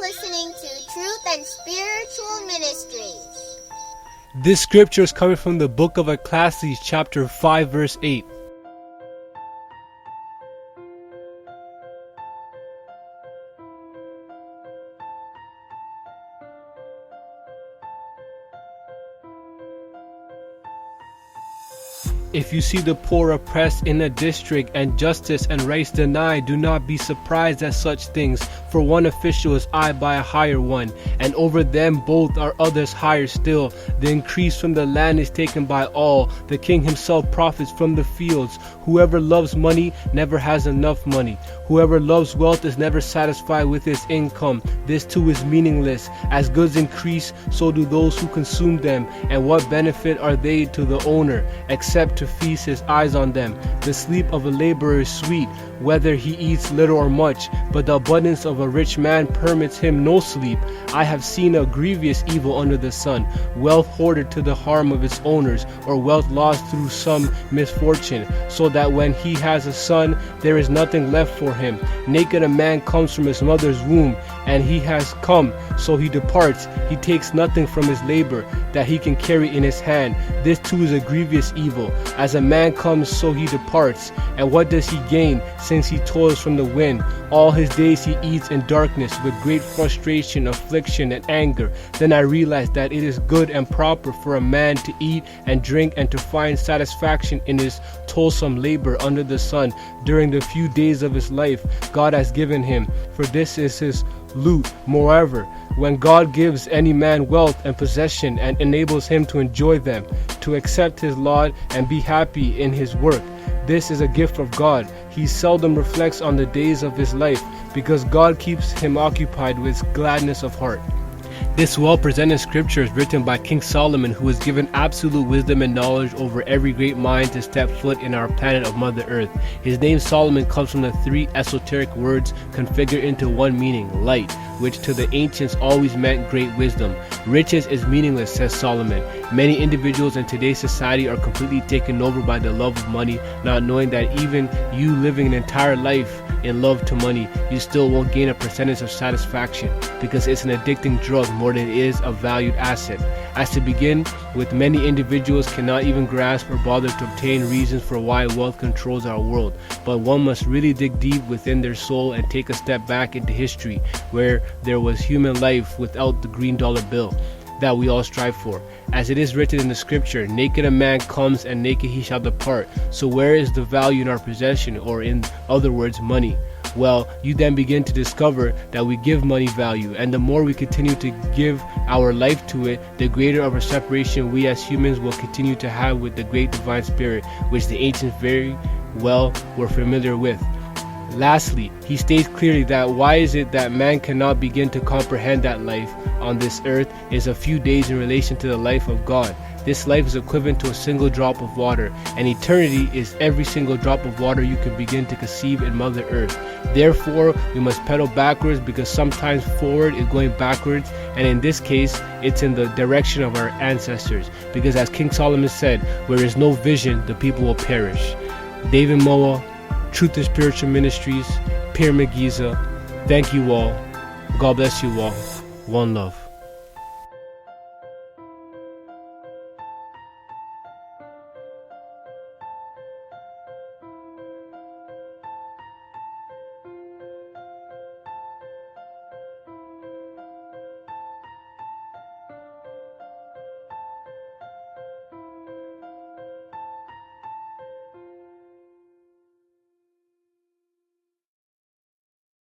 listening to Truth and Spiritual Ministries. This scripture is coming from the book of Ecclesiastes, chapter 5, verse 8. If you see the poor oppressed in a district and justice and rights denied, do not be surprised at such things, for one official is eyed by a higher one, and over them both are others higher still. The increase from the land is taken by all. The king himself profits from the fields. Whoever loves money never has enough money. Whoever loves wealth is never satisfied with his income. This too is meaningless. As goods increase, so do those who consume them. And what benefit are they to the owner, except to feast his eyes on them? The sleep of a laborer is sweet, whether he eats little or much, but the abundance of a rich man permits him no sleep. I have seen a grievous evil under the sun, wealth hoarded to the harm of its owners, or wealth lost through some misfortune, so that when he has a son, there is nothing left for him. Naked a man comes from his mother's womb, and he has come, so he departs. He takes nothing from his labor that he can carry in his hand. This too is a grievous evil. As a man comes, so he departs. And what does he gain, since he toils from the wind? All his days he eats in darkness, with great frustration, affliction, and anger. Then I realized that it is good and proper for a man to eat and drink and to find satisfaction in his toilsome labor under the sun during the few days of his life God has given him, for this is his loot. Moreover, when God gives any man wealth and possession and enables him to enjoy them, to accept his lot and be happy in his work, this is a gift of God. He seldom reflects on the days of his life, because God keeps him occupied with gladness of heart. This well-presented scripture is written by King Solomon, who was given absolute wisdom and knowledge over every great mind to step foot in our planet of Mother Earth. His name Solomon comes from the three esoteric words configured into one meaning, light, which to the ancients always meant great wisdom. Riches is meaningless, says Solomon. Many individuals in today's society are completely taken over by the love of money, not knowing that even you living an entire life in love to money, you still won't gain a percentage of satisfaction, because it's an addicting drug more than it is a valued asset. As to begin with, many individuals cannot even grasp or bother to obtain reasons for why wealth controls our world, but one must really dig deep within their soul and take a step back into history, where there was human life without the green dollar bill that we all strive for. As it is written in the scripture, naked a man comes and naked he shall depart. So where is the value in our possession, or in other words, money? Well, you then begin to discover that we give money value, and the more we continue to give our life to it, the greater of a separation we as humans will continue to have with the great divine spirit, which the ancients very well were familiar with. Lastly, he states clearly that why is it that man cannot begin to comprehend that life on this earth is a few days in relation to the life of God. This life is equivalent to a single drop of water, and eternity is every single drop of water you can begin to conceive in Mother Earth. Therefore, we must pedal backwards, because sometimes forward is going backwards, and in this case, it's in the direction of our ancestors. Because as King Solomon said, where there is no vision, the people will perish. David Moa, Truth and Spiritual Ministries, Pyramid Giza. Thank you all. God bless you all. One love.